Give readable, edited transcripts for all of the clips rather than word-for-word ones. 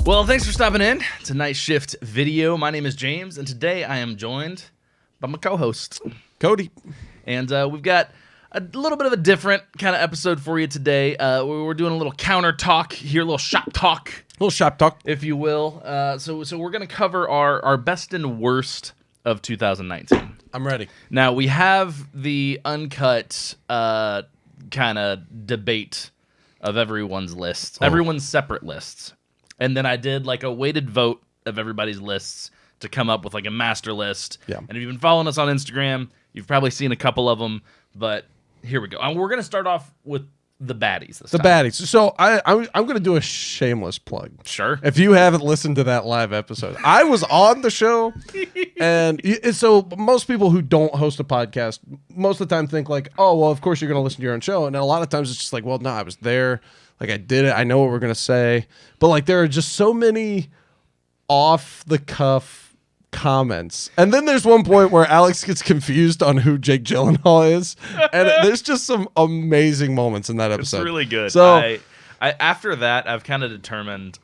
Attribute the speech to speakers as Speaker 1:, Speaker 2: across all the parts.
Speaker 1: Well, thanks for stopping in. It's a Night Shift video. My name is James, and today I am joined by my co-host,
Speaker 2: Cody.
Speaker 1: And we've got a little bit of a different kind of episode for you today. We're doing a little counter talk here, a little shop talk. If you will. So we're going to cover our best and worst of 2019.
Speaker 2: I'm ready.
Speaker 1: Now, we have the uncut kind of debate of everyone's lists, everyone's separate lists. And then I did like a weighted vote of everybody's lists to come up with like a master list.
Speaker 2: Yeah.
Speaker 1: And if you've been following us on Instagram, you've probably seen a couple of them. But here we go. And we're going to start off with the baddies this time.
Speaker 2: Baddies. So I'm going to do a shameless plug.
Speaker 1: Sure.
Speaker 2: If you haven't listened to that live episode, I was on the show. And so most people who don't host a podcast, most of the time think like, oh, well, of course you're going to listen to your own show. And then a lot of times it's just like, well, no, I was there. Like, I did it. I know what we're going to say. But, like, there are just so many off-the-cuff comments. And then there's one point where Alex gets confused on who Jake Gyllenhaal is. And there's just some amazing moments in that episode.
Speaker 1: It's really good.
Speaker 2: So,
Speaker 1: I after that, I've kind of determined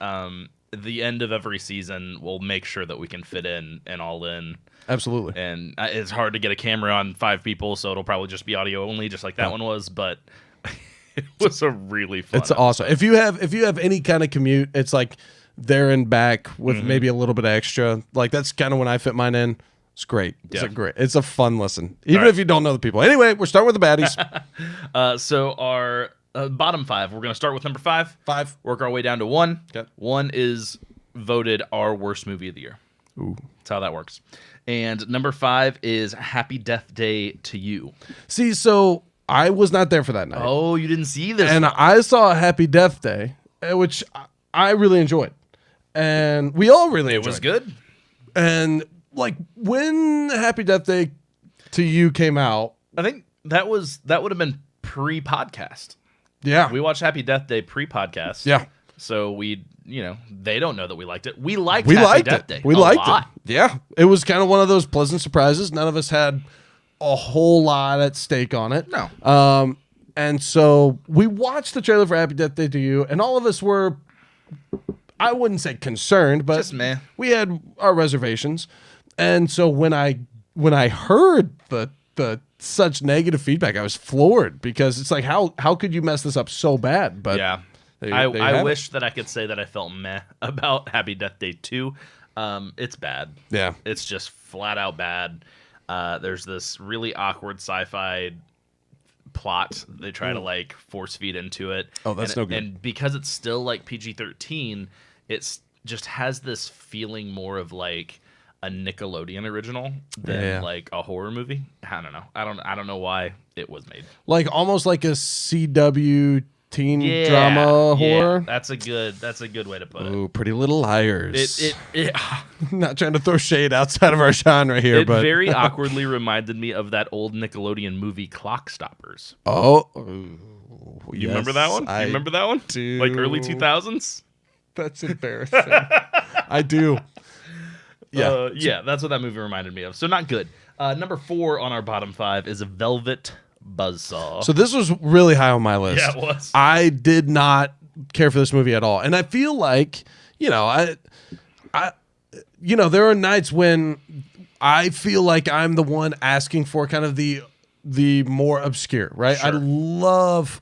Speaker 1: the end of every season, we'll make sure that we can fit in and all in.
Speaker 2: Absolutely.
Speaker 1: And it's hard to get a camera on 5 people, so it'll probably just be audio only, just like that one was. But... it was a really fun episode.
Speaker 2: Awesome. If you have any kind of commute, it's like there and back with maybe a little bit of extra. Like that's kind of when I fit mine in. It's great. It's great. It's a fun listen, even if you don't know the people. Anyway, we're starting with the baddies.
Speaker 1: So our bottom 5. We're going to start with number 5.
Speaker 2: 5.
Speaker 1: Work our way down to 1.
Speaker 2: Okay.
Speaker 1: 1 is voted our worst movie of the year.
Speaker 2: Ooh,
Speaker 1: that's how that works. And number 5 is Happy Death Day to You.
Speaker 2: See, so. I was not there for that night.
Speaker 1: Oh, you didn't see this
Speaker 2: and
Speaker 1: one.
Speaker 2: I saw Happy Death Day, which I really enjoyed. And we all really enjoyed.
Speaker 1: It was good.
Speaker 2: And, like, when Happy Death Day to You came out...
Speaker 1: I think that would have been pre-podcast.
Speaker 2: Yeah.
Speaker 1: We watched Happy Death Day pre-podcast.
Speaker 2: Yeah.
Speaker 1: So they don't know that we liked it. We liked Happy Death Day.
Speaker 2: We liked it. Yeah. It was kind of one of those pleasant surprises. None of us had... a whole lot at stake on it.
Speaker 1: No.
Speaker 2: And so we watched the trailer for Happy Death Day to You, and all of us were, I wouldn't say concerned, but
Speaker 1: just meh.
Speaker 2: We had our reservations. And so when I heard the such negative feedback, I was floored because it's like, how could you mess this up so bad? But
Speaker 1: yeah, I wish that I could say that I felt meh about Happy Death Day 2. It's bad.
Speaker 2: Yeah.
Speaker 1: It's just flat out bad. There's this really awkward sci-fi plot they try to like force feed into it.
Speaker 2: Oh, that's no good.
Speaker 1: And because it's still like PG-13, it's just has this feeling more of like a Nickelodeon original than like a horror movie. I don't know. I don't know why it was made. Like
Speaker 2: almost like a CW teen drama horror.
Speaker 1: That's a good way to put it.
Speaker 2: Ooh, Pretty Little Liars.
Speaker 1: It
Speaker 2: Not trying to throw shade outside of our genre here, but
Speaker 1: very awkwardly reminded me of that old Nickelodeon movie Clock Stoppers.
Speaker 2: Oh,
Speaker 1: you remember that one? You remember that one?
Speaker 2: Do.
Speaker 1: Like early 2000s?
Speaker 2: That's embarrassing. I do.
Speaker 1: Yeah, that's what that movie reminded me of. So not good. Number 4 on our bottom 5 is a Velvet Buzzsaw.
Speaker 2: So this was really high on my list.
Speaker 1: Yeah, it was.
Speaker 2: I did not care for this movie at all, and I feel like I there are nights when I feel like I'm the one asking for kind of the more obscure, right?
Speaker 1: Sure.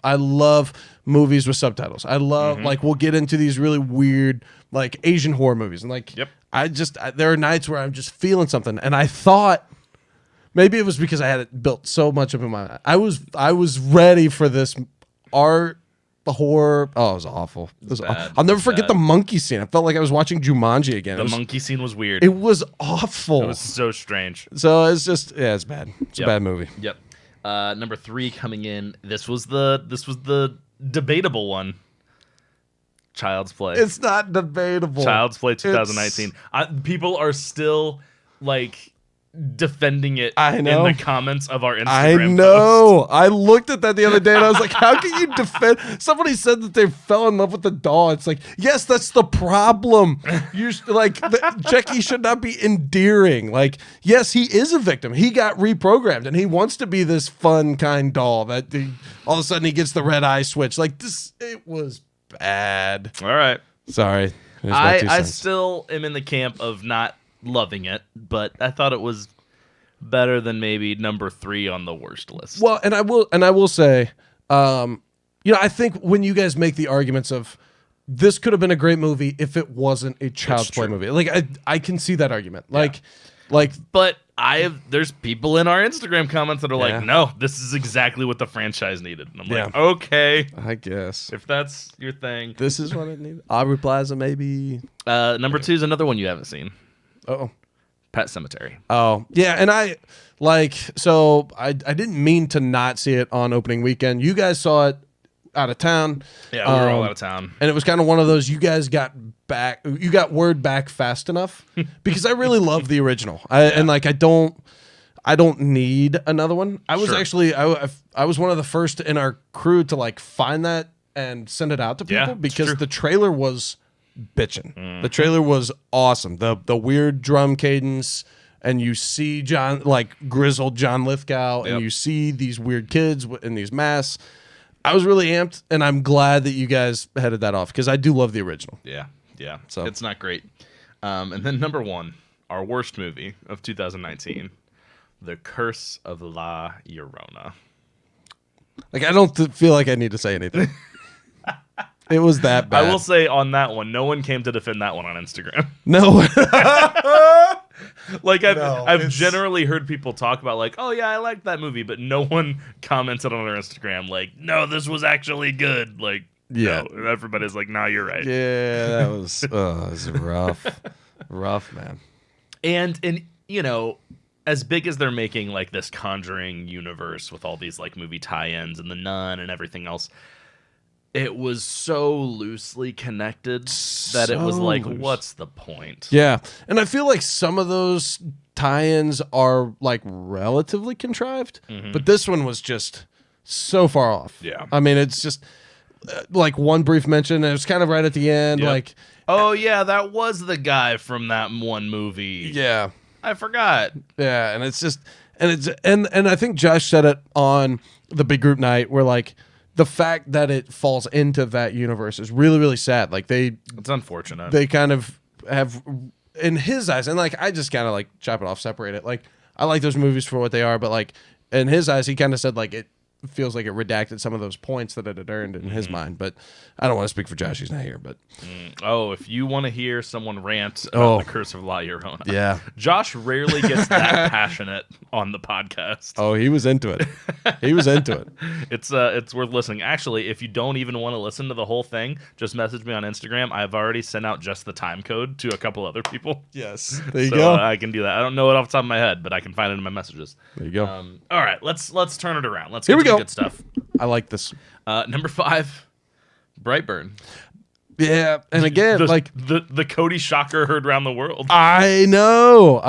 Speaker 2: I love movies with subtitles. I love like we'll get into these really weird like Asian horror movies, and like there are nights where I'm just feeling something, and I thought. Maybe it was because I had it built so much up in my mind. I was ready for this art, the horror. Oh, it was awful. I'll never forget the monkey scene. I felt like I was watching Jumanji again.
Speaker 1: The monkey scene was weird.
Speaker 2: It was awful.
Speaker 1: It was so strange.
Speaker 2: So it's just it's bad. It's a bad movie.
Speaker 1: Yep. Number 3 coming in. This was the debatable one. Child's Play.
Speaker 2: It's not debatable.
Speaker 1: Child's Play 2019. People are still like defending it
Speaker 2: I know.
Speaker 1: in the comments of our Instagram
Speaker 2: I know. Post. I looked at that the other day and I was like, how can you defend? Somebody said that they fell in love with the doll. It's like, yes, that's the problem. You're like, Jackie should not be endearing. Like, yes, he is a victim. He got reprogrammed and he wants to be this fun, kind doll that all of a sudden he gets the red eye switch. Like, this, it was bad.
Speaker 1: All right.
Speaker 2: Sorry.
Speaker 1: I still am in the camp of not loving it, but I thought it was better than maybe number 3 on the worst list.
Speaker 2: Well, and I will say, I think when you guys make the arguments of this could have been a great movie if it wasn't a Child's Play movie, like I can see that argument.
Speaker 1: But there's people in our Instagram comments that are like, no, this is exactly what the franchise needed. And I'm like, okay,
Speaker 2: I guess
Speaker 1: if that's your thing,
Speaker 2: this is what it needed. Aubrey Plaza, maybe.
Speaker 1: Number 2 is another one you haven't seen.
Speaker 2: Oh,
Speaker 1: Pet Sematary.
Speaker 2: Oh, yeah, and I didn't mean to not see it on opening weekend. You guys saw it out of town.
Speaker 1: Yeah, we were all out of town.
Speaker 2: And it was kind of one of those, you got word back fast enough because I really love the original. And like I don't need another one. I was actually I was one of the first in our crew to like find that and send it out to people because the trailer was bitchin'. The trailer was awesome. The weird drum cadence, and you see grizzled John Lithgow, and you see these weird kids in these masks. I was really amped, and I'm glad that you guys headed that off because I do love the original.
Speaker 1: Yeah. So it's not great. And then number 1, our worst movie of 2019, The Curse of La Llorona.
Speaker 2: Like I don't feel like I need to say anything. It was that bad.
Speaker 1: I will say on that one, no one came to defend that one on Instagram.
Speaker 2: No.
Speaker 1: Like I've generally heard people talk about like, oh yeah, I liked that movie, but no one commented on their Instagram like, no, this was actually good. Like, no. Everybody's like, nah, you're right.
Speaker 2: Yeah, that was, it was rough, man.
Speaker 1: And as big as they're making like this Conjuring universe with all these like movie tie-ins and The Nun and everything else, it was so loosely connected that it was like, what's the point?
Speaker 2: Yeah. And I feel like some of those tie-ins are like relatively contrived, but this one was just so far off.
Speaker 1: Yeah.
Speaker 2: I mean, it's just like one brief mention, and it was kind of right at the end. Like,
Speaker 1: oh yeah, that was the guy from that one movie.
Speaker 2: Yeah.
Speaker 1: I forgot.
Speaker 2: Yeah. And it's just, and I think Josh said it on the big group night where like, the fact that it falls into that universe is really, really sad. Like
Speaker 1: it's unfortunate.
Speaker 2: They kind of have, in his eyes, and like I just kind of like chop it off, separate it. Like I like those movies for what they are, but like in his eyes, he kind of said like it feels like it redacted some of those points that it had earned in his mind. But I don't want to speak for Josh; he's not here. But
Speaker 1: if you want to hear someone rant about The Curse of La Llorona,
Speaker 2: yeah,
Speaker 1: Josh rarely gets that passionate on the podcast.
Speaker 2: Oh, he was into it. He was into it.
Speaker 1: It's worth listening. Actually, if you don't even want to listen to the whole thing, just message me on Instagram. I've already sent out just the time code to a couple other people.
Speaker 2: Yes, there you go.
Speaker 1: I can do that. I don't know it off the top of my head, but I can find it in my messages.
Speaker 2: There you go.
Speaker 1: All right, let's turn it around. Let's get to the good stuff.
Speaker 2: I like this.
Speaker 1: Number 5, Brightburn.
Speaker 2: Yeah, and again,
Speaker 1: the Cody shocker heard around the world.
Speaker 2: I know.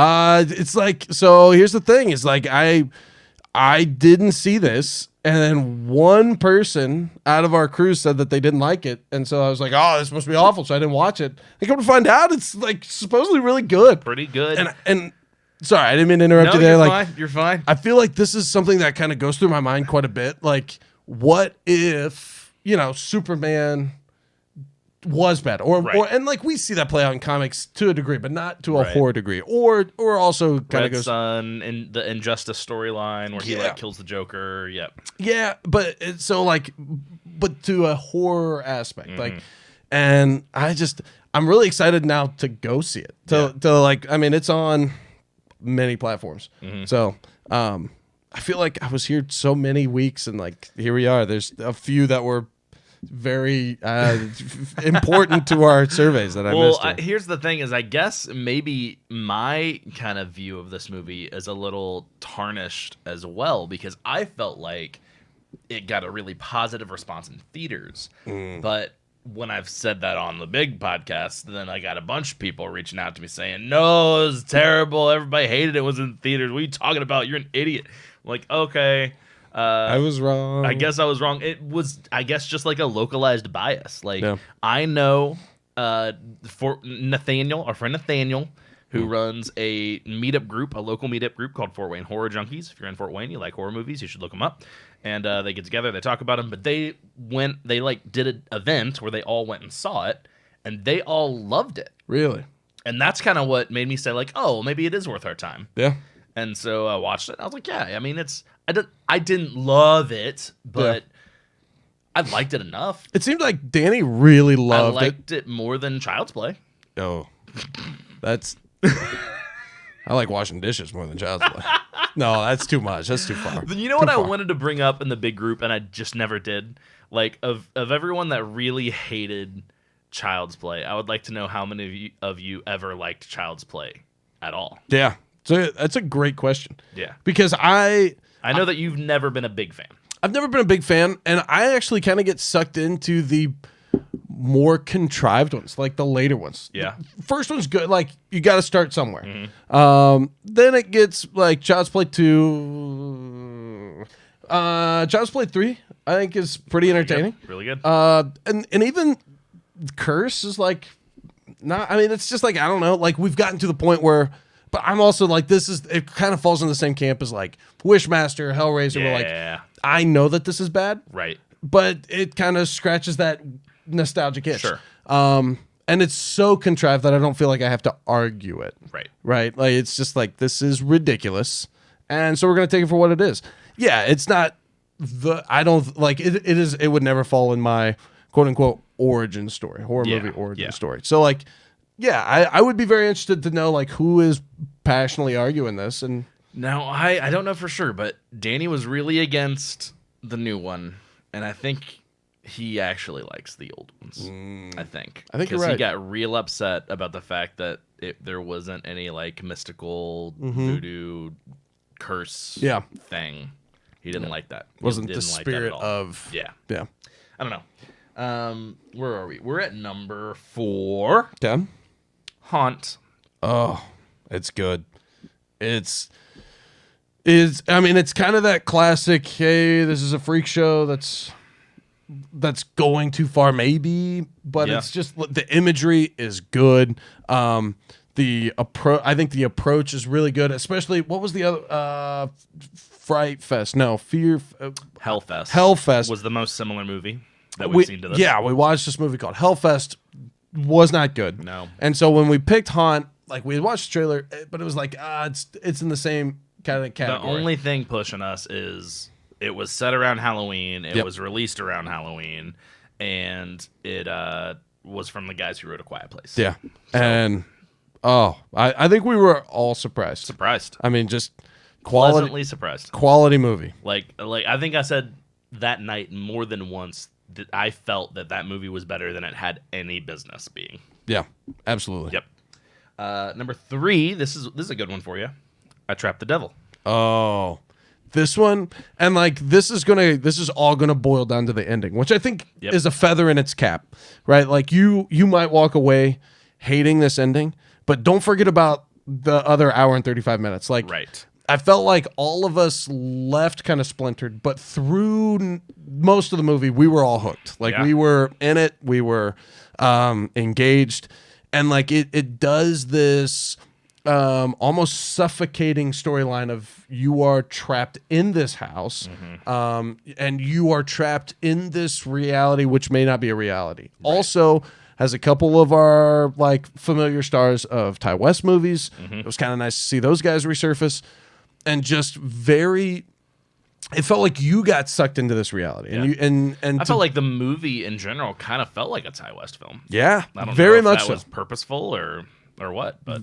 Speaker 2: It's like, so here's the thing: is like I didn't see this, and then one person out of our crew said that they didn't like it, and so I was like, oh, this must be awful, so I didn't watch it. And come to find out, it's like supposedly really good,
Speaker 1: pretty good.
Speaker 2: And sorry, I didn't mean to interrupt you there.
Speaker 1: You're fine.
Speaker 2: I feel like this is something that kind of goes through my mind quite a bit. Like, what if Superman was bad, or and like we see that play out in comics to a degree, but not to a horror degree, or also kind of goes
Speaker 1: Sun and the Injustice storyline where he like kills the Joker.
Speaker 2: But it's so like, but to a horror aspect, like, and I'm really excited now to go see it. To like, I mean, it's on many platforms, so I feel like I was here so many weeks, and like here we are. There's a few that were very important to our surveys that I missed. Well,
Speaker 1: here's the thing: is I guess maybe my kind of view of this movie is a little tarnished as well, because I felt like it got a really positive response in theaters, but when I've said that on the big podcast, then I got a bunch of people reaching out to me saying, no, it was terrible. Everybody hated it. It was in theaters. What are you talking about? You're an idiot. I'm like, okay.
Speaker 2: I was wrong.
Speaker 1: I guess I was wrong. It was, I guess, just like a localized bias. Like, I know for Nathaniel, our friend Nathaniel, who runs a meetup group, a local meetup group called Fort Wayne Horror Junkies. If you're in Fort Wayne, you like horror movies, you should look them up. And they get together, they talk about them. But they did an event where they all went and saw it, and they all loved it.
Speaker 2: Really?
Speaker 1: And that's kind of what made me say, like, oh, maybe it is worth our time.
Speaker 2: Yeah.
Speaker 1: And so I watched it. I was like, yeah, I mean, I didn't love it, but I liked it enough.
Speaker 2: It seemed like Danny really loved it.
Speaker 1: I liked it more than Child's Play.
Speaker 2: Oh, that's... I like washing dishes more than Child's Play. No, that's too much. That's too far.
Speaker 1: You know what I wanted to bring up in the big group, and I just never did? Like, of everyone that really hated Child's Play, I would like to know how many of you ever liked Child's Play at all.
Speaker 2: Yeah. So that's a great question.
Speaker 1: Yeah.
Speaker 2: Because I
Speaker 1: know that you've never been a big fan.
Speaker 2: I've never been a big fan, and I actually kind of get sucked into the more contrived ones, like the later ones.
Speaker 1: Yeah.
Speaker 2: The first one's good. Like, you got to start somewhere. Mm-hmm. Then it gets like Child's Play 2. Child's Play 3, I think, is pretty entertaining.
Speaker 1: Really good.
Speaker 2: And even Curse is like, not, I mean, it's just like, I don't know. Like, we've gotten to the point where, but I'm also like, it kind of falls in the same camp as like Wishmaster, Hellraiser.
Speaker 1: Yeah.
Speaker 2: We're like, I know that this is bad.
Speaker 1: Right.
Speaker 2: But it kind of scratches that nostalgic itch.
Speaker 1: Sure.
Speaker 2: And it's so contrived that I don't feel like I have to argue it.
Speaker 1: Right.
Speaker 2: Right. Like, it's just like, this is ridiculous. And so we're going to take it for what it is. Yeah. It's not I don't like it. It would never fall in my quote unquote origin story, horror movie origin story. So like, yeah, I would be very interested to know like who is passionately arguing this. And
Speaker 1: now I don't know for sure, but Danny was really against the new one. And I think he actually likes the old ones. I think
Speaker 2: you're right.
Speaker 1: Because he got real upset about the fact that there wasn't any like mystical voodoo curse thing. He didn't like that.
Speaker 2: Wasn't the spirit of...
Speaker 1: Yeah.
Speaker 2: I
Speaker 1: don't know. Where are we? We're at number 4.
Speaker 2: 10?
Speaker 1: Haunt.
Speaker 2: Oh, it's good. It's kind of that classic, hey, this is a freak show that's going too far maybe, but it's just the imagery is good. I think the approach is really good, especially what was the other Fright Fest? No, Fear
Speaker 1: Hellfest.
Speaker 2: Hellfest
Speaker 1: was the most similar movie that we've seen to this.
Speaker 2: Yeah, we watched this movie called Hellfest. Was not good.
Speaker 1: No.
Speaker 2: And so when we picked Haunt, like we had watched the trailer, but it was like it's in the same kind of category.
Speaker 1: The only thing pushing us is it was set around Halloween. It was released around Halloween, and it was from the guys who wrote A Quiet Place.
Speaker 2: Yeah. So, and I think we were all surprised. I mean, just
Speaker 1: pleasantly surprised.
Speaker 2: Quality movie.
Speaker 1: Like I think I said that night more than once that I felt that movie was better than it had any business being.
Speaker 2: Yeah, absolutely.
Speaker 1: Yep. Number 3, this is a good one for you. I Trapped the Devil.
Speaker 2: Oh, this one, and like this is all gonna boil down to the ending, which I think is a feather in its cap, right? Like you might walk away hating this ending, but don't forget about the other hour and 35 minutes. Like,
Speaker 1: right.
Speaker 2: I felt like all of us left kind of splintered, but through most of the movie, we were all hooked. Like we were in it, we were engaged, and like it does this almost suffocating storyline of you are trapped in this house, and you are trapped in this reality, which may not be a reality. Right. Also has a couple of our like familiar stars of Ty West movies. It was kind of nice to see those guys resurface. And just it felt like you got sucked into this reality, and
Speaker 1: I felt like the movie in general kind of felt like a Ty West film.
Speaker 2: Yeah,
Speaker 1: I don't
Speaker 2: very
Speaker 1: know if
Speaker 2: much
Speaker 1: that was purposeful or what, but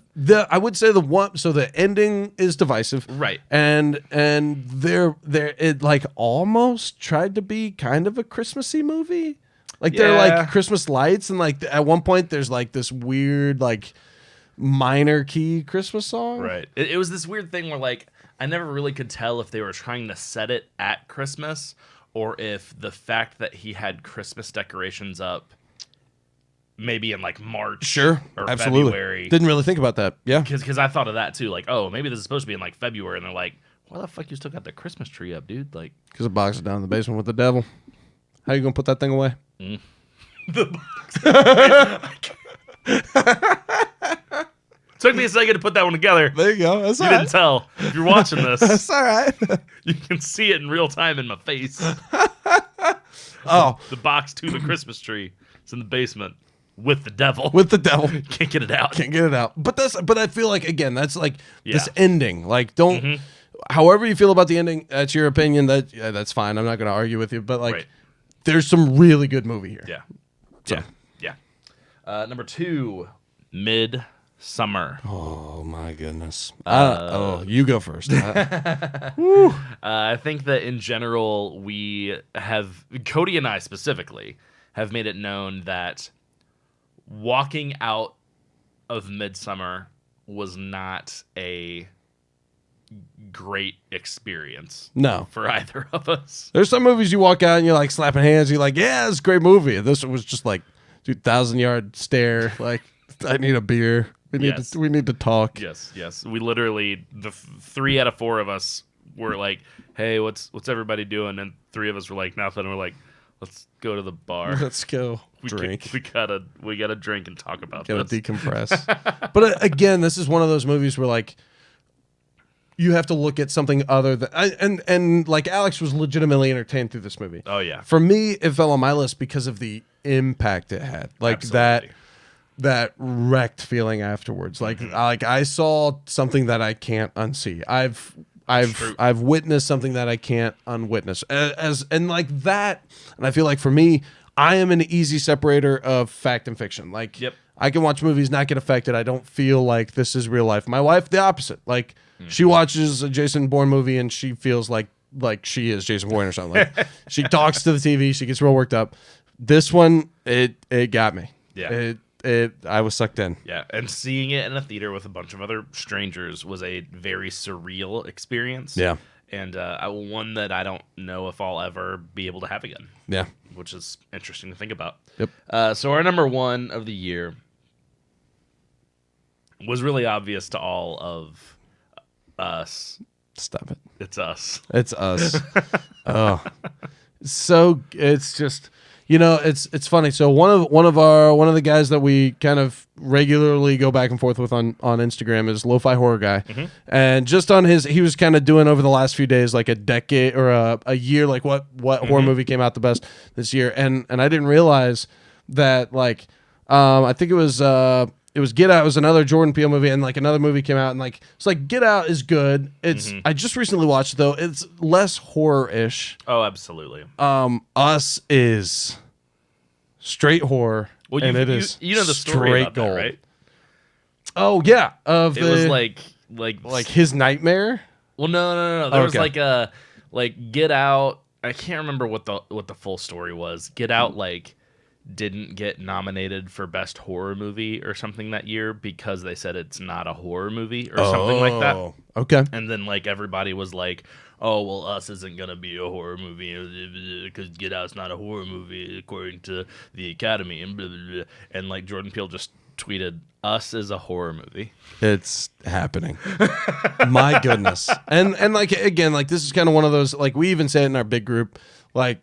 Speaker 2: I would say the ending is divisive,
Speaker 1: right?
Speaker 2: And it like almost tried to be kind of a Christmassy movie, like they're like Christmas lights, and like at one point there's like this weird like minor key Christmas song,
Speaker 1: right? It was this weird thing where like I never really could tell if they were trying to set it at Christmas or if the fact that he had Christmas decorations up maybe in like March,
Speaker 2: sure,
Speaker 1: or
Speaker 2: absolutely.
Speaker 1: February.
Speaker 2: Didn't really think about that. Yeah,
Speaker 1: because I thought of that too. Like, oh, maybe this is supposed to be in like February, and they're like, why the fuck you still got the Christmas tree up, dude? Like,
Speaker 2: because the box is down in the basement with the devil. How you gonna put that thing away?
Speaker 1: The box. Took me a second to put that one together.
Speaker 2: There you go. That's
Speaker 1: you
Speaker 2: all
Speaker 1: didn't
Speaker 2: right.
Speaker 1: tell. If you're watching this,
Speaker 2: That's all right.
Speaker 1: you can see it in real time in my face.
Speaker 2: Oh,
Speaker 1: The box to the Christmas tree. It's in the basement with the devil.
Speaker 2: with the devil.
Speaker 1: Can't get it out.
Speaker 2: Can't get it out. But I feel like, again, that's like this
Speaker 1: Yeah.
Speaker 2: ending. Like, don't. However you feel about the ending, that's your opinion. That's fine. I'm not going to argue with you. But like,
Speaker 1: Right.
Speaker 2: there's some really good movie here.
Speaker 1: Yeah.
Speaker 2: So.
Speaker 1: Yeah. Number 2, Midsummer.
Speaker 2: Oh my goodness. You go first.
Speaker 1: I think that in general, Cody and I specifically have made it known that walking out of Midsummer was not a great experience.
Speaker 2: No.
Speaker 1: For either of us.
Speaker 2: There's some movies you walk out and you're like slapping hands. You're like, yeah, it's a great movie. And this was just like 2,000-yard stare. Like, I need a beer. We need to talk.
Speaker 1: Yes. We literally, the 3 out of 4 of us were like, hey, what's everybody doing? And 3 of us were like, nothing. And we're like, let's go to the bar.
Speaker 2: Let's go drink.
Speaker 1: We gotta drink and talk about
Speaker 2: Gotta
Speaker 1: this.
Speaker 2: decompress. But again, this is one of those movies where like you have to look at something other than and like Alex was legitimately entertained through this movie.
Speaker 1: Oh yeah.
Speaker 2: For me, it fell on my list because of the impact it had. Like
Speaker 1: Absolutely.
Speaker 2: that wrecked feeling afterwards. Like I saw something that I can't unsee. I've witnessed something that I can't unwitness. And like that, and I feel like for me, I am an easy separator of fact and fiction. Like I can watch movies, not get affected. I don't feel like this is real life. My wife, the opposite. Like she watches a Jason Bourne movie and she feels like she is Jason Bourne or something. Like she talks to the TV, she gets real worked up. This one, it got me.
Speaker 1: Yeah.
Speaker 2: I was sucked in.
Speaker 1: Yeah, and seeing it in a theater with a bunch of other strangers was a very surreal experience.
Speaker 2: Yeah.
Speaker 1: And one that I don't know if I'll ever be able to have again.
Speaker 2: Yeah.
Speaker 1: Which is interesting to think about.
Speaker 2: Yep.
Speaker 1: So our number 1 of the year was really obvious to all of us.
Speaker 2: Stop it.
Speaker 1: It's us.
Speaker 2: It's us. Oh. So it's just, it's funny. So one of the guys that we kind of regularly go back and forth with on Instagram is Lo-Fi Horror Guy. And just on he was kind of doing over the last few days like a decade or a year, like what horror movie came out the best this year. And I didn't realize that like I think it was Get Out. It was another Jordan Peele movie, and like another movie came out, and like it's like Get Out is good. It's I just recently watched it, though. It's less horror-ish.
Speaker 1: Oh, absolutely.
Speaker 2: Us is straight horror,
Speaker 1: Well,
Speaker 2: and it is
Speaker 1: you know the story
Speaker 2: straight
Speaker 1: about that,
Speaker 2: gold.
Speaker 1: right?
Speaker 2: Oh yeah,
Speaker 1: It was like
Speaker 2: his nightmare.
Speaker 1: Well, no. There was
Speaker 2: Okay.
Speaker 1: like Get Out. I can't remember what the full story was. Get Out like didn't get nominated for best horror movie or something that year because they said it's not a horror movie or something like that.
Speaker 2: Okay.
Speaker 1: And then like everybody was like, "Oh, well, Us isn't gonna be a horror movie because Get Out's not a horror movie according to the Academy." And blah, blah, blah. And like Jordan Peele just tweeted, "Us is a horror movie."
Speaker 2: It's happening. My goodness. And like again, like this is kind of one of those, like we even say it in our big group, like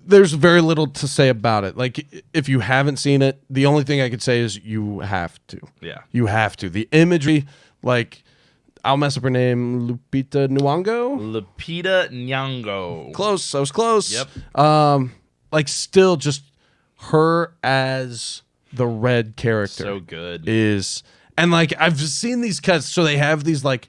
Speaker 2: there's very little to say about it. Like if you haven't seen it, the only thing I could say is you have to.
Speaker 1: Yeah.
Speaker 2: You have to. The imagery, like I'll mess up her name, Lupita
Speaker 1: Nyong'o.
Speaker 2: Close. I was close.
Speaker 1: Yep.
Speaker 2: Like still just her as the red character.
Speaker 1: So good.
Speaker 2: Is, and like I've seen these cuts, so they have these like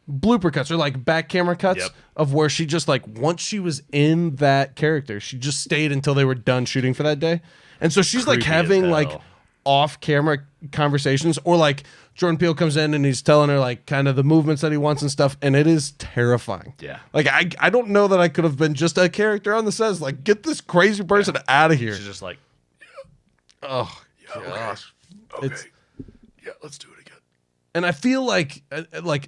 Speaker 2: blooper cuts or like back camera cuts of where she just like once she was in that character, she just stayed until they were done shooting for that day. And so she's
Speaker 1: Creepy
Speaker 2: like having
Speaker 1: as
Speaker 2: like
Speaker 1: hell.
Speaker 2: off camera conversations, or like Jordan Peele comes in and he's telling her like kind of the movements that he wants and stuff, and it is terrifying.
Speaker 1: Yeah.
Speaker 2: Like I don't know that I could have been just a character on the set. Like get this crazy person out of here.
Speaker 1: She's just like,
Speaker 2: Oh gosh.
Speaker 1: okay.
Speaker 2: It's,
Speaker 1: yeah, let's do it again.
Speaker 2: and I feel like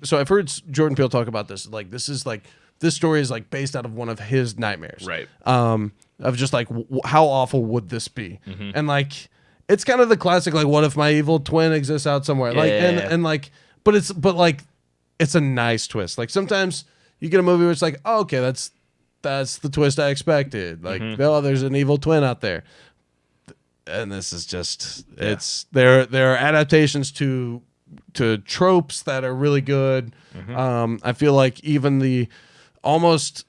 Speaker 2: so I've heard Jordan Peele talk about this. Like this story is like based out of one of his nightmares.
Speaker 1: Right.
Speaker 2: Of just like how awful would this be? And like it's kind of the classic, like, what if my evil twin exists out somewhere?
Speaker 1: Yeah,
Speaker 2: like,
Speaker 1: yeah.
Speaker 2: and like, but it's a nice twist. Like, sometimes you get a movie where it's like, oh, okay, that's the twist I expected. Like, oh, there's an evil twin out there. And this is just, there are adaptations to tropes that are really good. I feel like even the almost,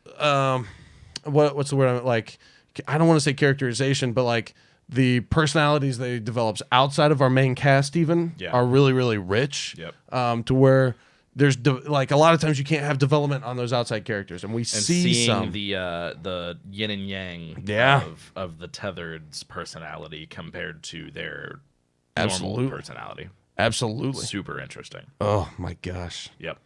Speaker 2: what's the word? Like, I don't want to say characterization, but like the personalities they develops outside of our main cast even are really, really rich. To where there's like a lot of times you can't have development on those outside characters, and see some
Speaker 1: the yin and yang of the Tethered's personality compared to their normal personality.
Speaker 2: Absolutely,
Speaker 1: super interesting.
Speaker 2: Oh my gosh.
Speaker 1: Yep.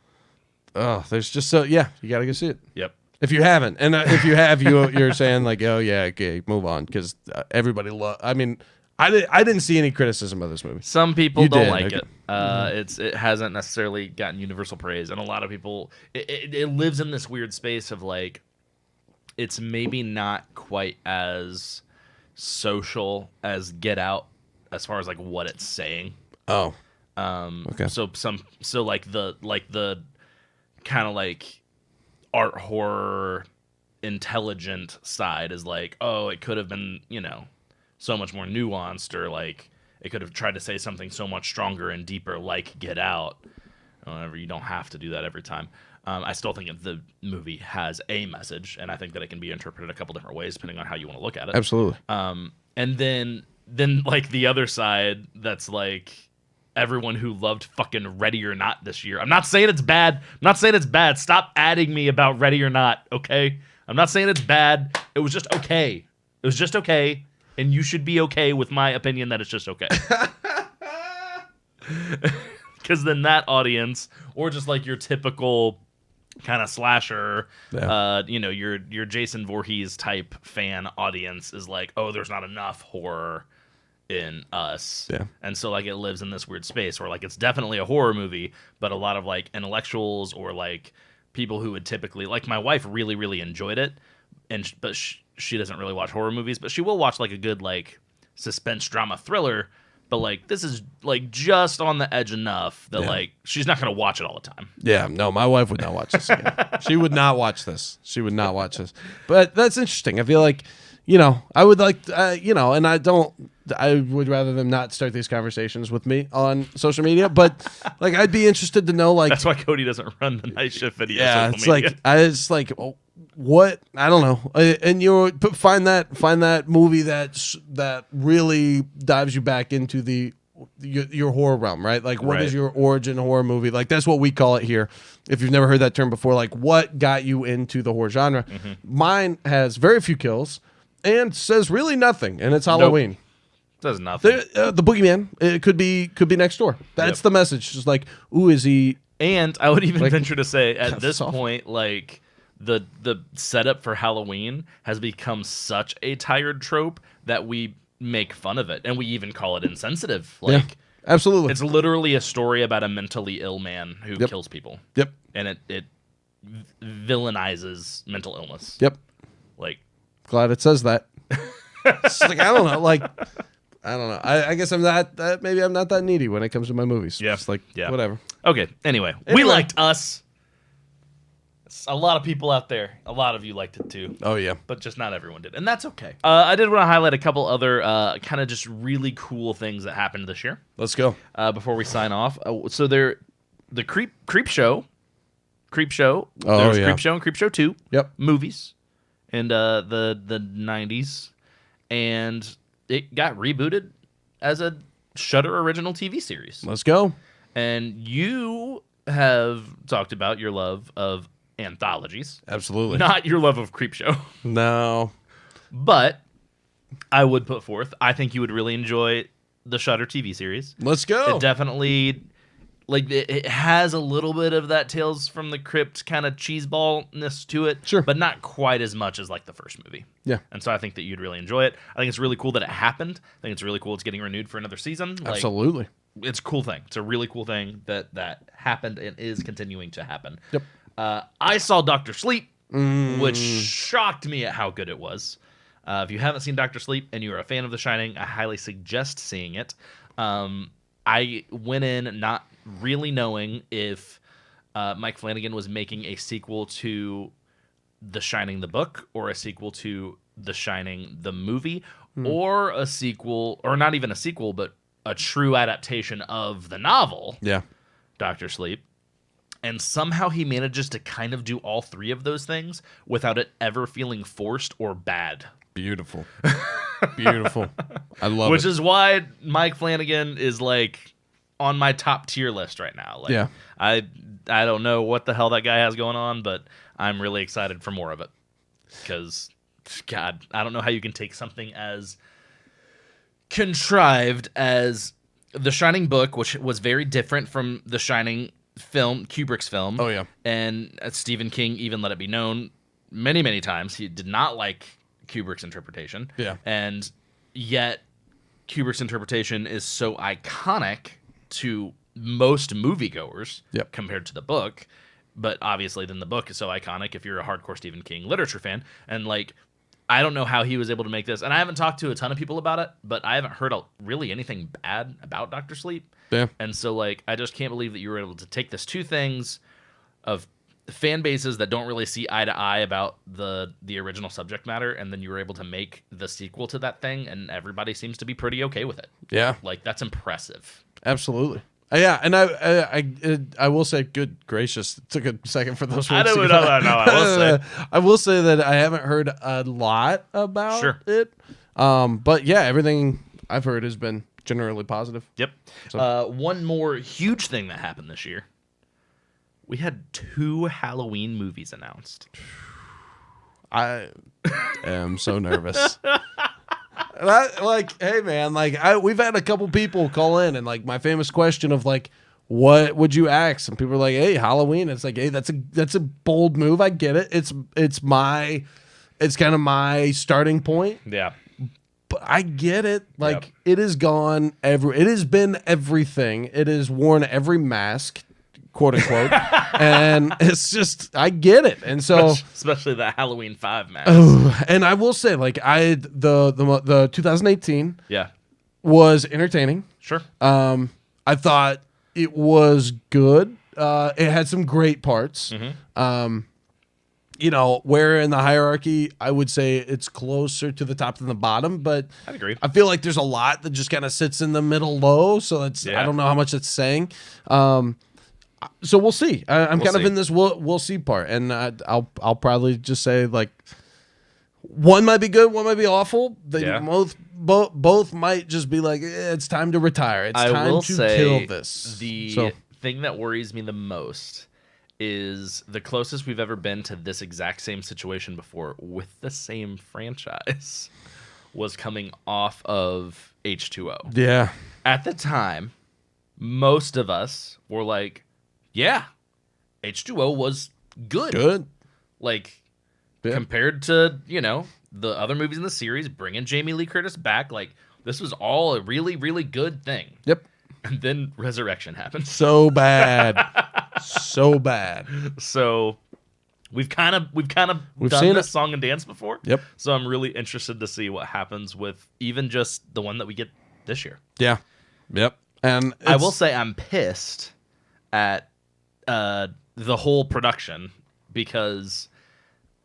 Speaker 2: Oh, there's just you gotta go see it.
Speaker 1: Yep.
Speaker 2: If you haven't, and if you have, you're saying like, oh yeah, okay, move on, because everybody I mean, I didn't see any criticism of this movie.
Speaker 1: Some people don't like it. It hasn't necessarily gotten universal praise, and a lot of people it lives in this weird space of like, it's maybe not quite as social as Get Out as far as like what it's saying.
Speaker 2: Oh,
Speaker 1: okay. So like the kind of like art horror intelligent side is like, oh, it could have been, so much more nuanced, or like it could have tried to say something so much stronger and deeper, like Get Out. However, you don't have to do that every time. I still think the movie has a message, and I think that it can be interpreted a couple different ways depending on how you want to look at it.
Speaker 2: Absolutely.
Speaker 1: And then like the other side, that's like everyone who loved fucking Ready or Not this year. I'm not saying it's bad. Stop adding me about Ready or Not, okay? I'm not saying it's bad. It was just okay. And you should be okay with my opinion that it's just okay. Because then that audience, or just like your typical kind of slasher, your Jason Voorhees type fan audience is like, oh, there's not enough horror in Us.
Speaker 2: Yeah.
Speaker 1: And so like it lives in this weird space where like it's definitely a horror movie, but a lot of like intellectuals or like people who would typically, like my wife really, really enjoyed it, but she doesn't really watch horror movies, but she will watch like a good like suspense drama thriller. But like this is like just on the edge enough that like she's not gonna watch it all the time.
Speaker 2: Yeah, no, my wife would not watch this again. She would not watch this. But that's interesting. I feel like, I would like, and I would rather them not start these conversations with me on social media. But like, I'd be interested to know, like,
Speaker 1: that's why Cody doesn't run the night shift videos.
Speaker 2: Yeah, it's media. Like, what? I don't know. And find that movie that really dives you back into your horror realm, right? Like, what is your origin horror movie? Like, that's what we call it here. If you've never heard that term before, like, what got you into the horror genre? Mm-hmm. Mine has very few kills and says really nothing, and it's Halloween.
Speaker 1: Nope. Does nothing.
Speaker 2: The boogeyman, it could be next door. That's the message. Just like, ooh, is he?
Speaker 1: And I would even venture to say, at this point, like, the setup for Halloween has become such a tired trope that we make fun of it, and we even call it insensitive. Like,
Speaker 2: absolutely,
Speaker 1: it's literally a story about a mentally ill man who kills people.
Speaker 2: Yep,
Speaker 1: and it villainizes mental illness.
Speaker 2: Yep,
Speaker 1: like,
Speaker 2: glad it says that. It's like, I don't know, like, I don't know. I guess I'm not that. Maybe I'm not that needy when it comes to my movies.
Speaker 1: Yeah,
Speaker 2: it's like whatever.
Speaker 1: Okay. Anyway, we liked Us. A lot of people out there, a lot of you liked it too.
Speaker 2: Oh yeah,
Speaker 1: but just not everyone did, and that's okay. I did want to highlight a couple other kind of just really cool things that happened this year.
Speaker 2: Let's go
Speaker 1: before we sign off. So the Creep Show.
Speaker 2: Oh,
Speaker 1: Creep Show and Creep Show 2.
Speaker 2: Yep,
Speaker 1: movies, and the 90s, and it got rebooted as a Shudder original TV series.
Speaker 2: Let's go.
Speaker 1: And you have talked about your love of anthologies.
Speaker 2: Absolutely.
Speaker 1: Not your love of Creepshow.
Speaker 2: No.
Speaker 1: But I would put forth, I think you would really enjoy the Shudder TV series.
Speaker 2: Let's go.
Speaker 1: It definitely, like, it has a little bit of that Tales from the Crypt kind of cheeseballness to it.
Speaker 2: Sure.
Speaker 1: But not quite as much as, like, the first movie.
Speaker 2: Yeah.
Speaker 1: And so I think that you'd really enjoy it. I think it's really cool that it happened. I think it's really cool it's getting renewed for another season. Like,
Speaker 2: absolutely.
Speaker 1: It's a cool thing. It's a really cool thing that happened and is continuing to happen.
Speaker 2: Yep.
Speaker 1: I saw Dr. Sleep, which shocked me at how good it was. If you haven't seen Doctor Sleep and you're a fan of The Shining, I highly suggest seeing it. I went in not really knowing if Mike Flanagan was making a sequel to The Shining the book, or a sequel to The Shining the movie, or a sequel, or not even a sequel, but a true adaptation of the novel, Doctor Sleep. And somehow he manages to kind of do all three of those things without it ever feeling forced or bad.
Speaker 2: Beautiful. Beautiful. I love it.
Speaker 1: Which is why Mike Flanagan is like on my top tier list right now. Like, I don't know what the hell that guy has going on, but I'm really excited for more of it. Because, God, I don't know how you can take something as contrived as The Shining book, which was very different from The Shining film, Kubrick's film.
Speaker 2: Oh, yeah.
Speaker 1: And Stephen King even let it be known many, many times he did not like Kubrick's interpretation.
Speaker 2: Yeah.
Speaker 1: And yet Kubrick's interpretation is so iconic to most moviegoers compared to the book. But obviously then the book is so iconic if you're a hardcore Stephen King literature fan. And like, I don't know how he was able to make this. And I haven't talked to a ton of people about it, but I haven't heard really anything bad about Dr. Sleep.
Speaker 2: Yeah.
Speaker 1: And so, like, I just can't believe that you were able to take this two things of fan bases that don't really see eye to eye about the original subject matter, and then you were able to make the sequel to that thing, and everybody seems to be pretty okay with it.
Speaker 2: Yeah.
Speaker 1: Like, that's impressive.
Speaker 2: Absolutely. Yeah, and I will say, good gracious, it took a second for those words. I will say that I haven't heard a lot about it. But yeah, everything I've heard has been generally positive.
Speaker 1: Yep. So. One more huge thing that happened this year. We had 2 Halloween movies announced.
Speaker 2: I am so nervous. Like, hey man, like we've had a couple people call in, and like my famous question of like, what would you ask? And people are like, hey, Halloween. It's like, hey, that's a bold move. I get it. It's kind of my starting point.
Speaker 1: Yeah.
Speaker 2: But I get it. Like it has gone it has been everything. It has worn every mask, quote unquote. And it's just, I get it. And so
Speaker 1: especially the Halloween 5 mask.
Speaker 2: And I will say, like, the 2018 was entertaining.
Speaker 1: Sure.
Speaker 2: I thought it was good. It had some great parts.
Speaker 1: Mm-hmm.
Speaker 2: You know, where in the hierarchy, I would say it's closer to the top than the bottom, but
Speaker 1: I'd agree.
Speaker 2: I feel like there's a lot that just kind of sits in the middle low, so it's I don't know how much it's saying. So we'll see. I'm kind of in this we'll see part, and I'll probably just say like one might be good, one might be awful. They both might just be like it's time to retire. It's time to kill this.
Speaker 1: The thing that worries me the most is the closest we've ever been to this exact same situation before with the same franchise was coming off of H2O.
Speaker 2: Yeah.
Speaker 1: At the time, most of us were like, yeah, H2O was good.
Speaker 2: Good.
Speaker 1: Like, compared to, you know, the other movies in the series, bringing Jamie Lee Curtis back, like, this was all a really, really good thing.
Speaker 2: Yep.
Speaker 1: And then Resurrection happened.
Speaker 2: So bad. So bad.
Speaker 1: So we've kind of done this song and dance before.
Speaker 2: Yep.
Speaker 1: So I'm really interested to see what happens with even just the one that we get this year.
Speaker 2: Yeah. Yep. And
Speaker 1: I will say I'm pissed at the whole production because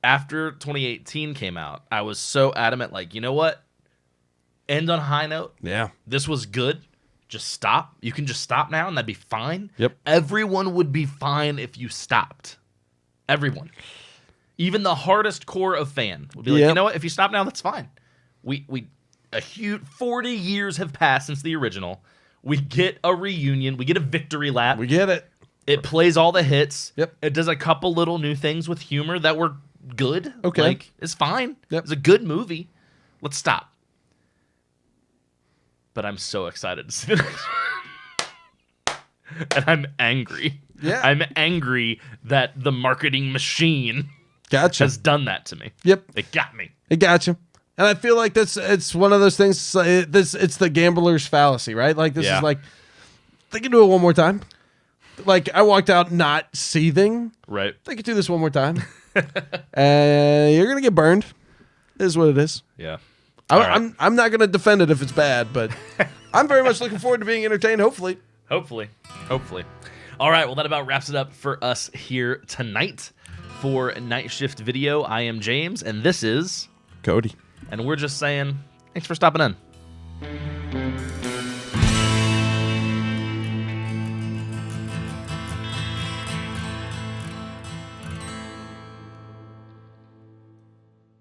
Speaker 1: after 2018 came out, I was so adamant, like, you know what? End on a high note.
Speaker 2: Yeah.
Speaker 1: This was good. Just stop. You can just stop now and that'd be fine.
Speaker 2: Yep.
Speaker 1: Everyone would be fine if you stopped. Everyone. Even the hardest core of fan would be like, you know what? If you stop now, that's fine. A huge 40 years have passed since the original. We get a reunion. We get a victory lap.
Speaker 2: We get it.
Speaker 1: It plays all the hits.
Speaker 2: Yep.
Speaker 1: It does a couple little new things with humor that were good.
Speaker 2: Okay.
Speaker 1: Like, it's fine.
Speaker 2: Yep.
Speaker 1: It's a good movie. Let's stop. But I'm so excited to see the next one. And I'm angry.
Speaker 2: Yeah.
Speaker 1: I'm angry that the marketing machine has done that to me.
Speaker 2: Yep.
Speaker 1: It got me.
Speaker 2: It got you. And I feel like it's one of those things, it's the gambler's fallacy, right? Like, this is like, they can do it one more time. Like, I walked out not seething.
Speaker 1: Right.
Speaker 2: They could do this one more time. And you're going to get burned. It is what it is.
Speaker 3: Yeah.
Speaker 2: I'm not going to defend it if it's bad, but I'm very much looking forward to being entertained, hopefully.
Speaker 1: Hopefully. All right, well, that about wraps it up for us here tonight. For Night Shift Video, I am James, and this is...
Speaker 2: Cody.
Speaker 1: And we're just saying, thanks for stopping in.